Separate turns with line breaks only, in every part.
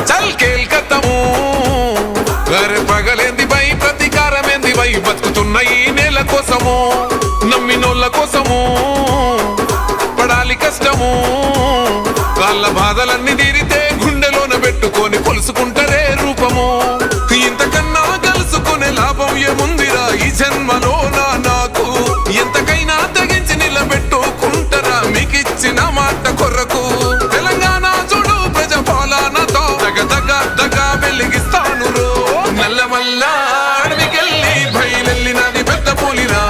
చల్ కేల్కత్తము అరే పగలేంది by ప్రతీకారమేంది by బతుకుతున్న ఈ నేల కోసము నమ్మినోళ్ళ కోసము పడాలి కష్టము వాళ్ళ బాధలన్నీ తీరితే గుండెలోన పెట్టుకొని కొలుసుకుంటారే రూపము ఇంతకన్నా కలుసుకునే లాభం ఏముందిరా ఈ జన్మలో నాకు ఎంతకైనా తెగించి నిలబెట్టుకుంటారా మీకిచ్చిన మాట కొరకు తెలంగాణ చూడు ప్రజాపాలనతో దగ వెలిగిస్తాను రో నల్లమల్ల అడవికెళ్ళి బయలెళ్ళినది పెద్ద పులిరా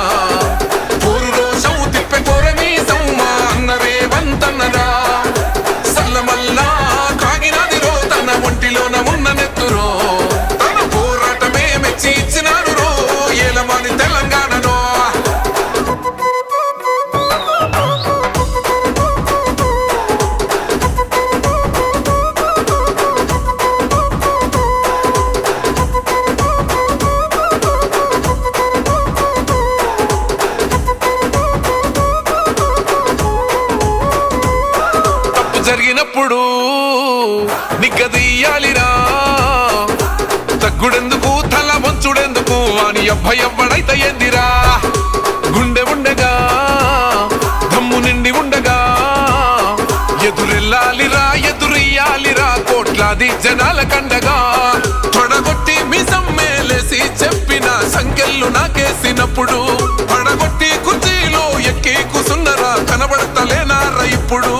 ఊరు రోషం తిప్పే కోరమీ సౌమా అన్నవే వంతన్నరా సల్లమల్ల కాగినది రో తన ఒంటిలోన ఉన్న నెత్తురో తన పోరాటమే మెచ్చి ఇచ్చినారు రో ఏలమాని తెలంగాణలో జరిగినప్పుడు నిగ్గదీయాలిరా తగ్గుడెందుకు తల వంచుడెందుకు అని ఎవ్వడైతే ఏందిరా గుండె ఉండగా దమ్ము నిండి ఉండగా ఎదురెళ్ళాలిరా ఎదురెయ్యాలిరా కోట్లాది జనాల కండగా తొడగొట్టి మీ సమ్మేలేసి చెప్పిన సంఖ్యలు నాకేసినప్పుడు పడగొట్టి కుర్చీలో ఎక్కి కూసున్నరా కనబడతలేనారా ఇప్పుడు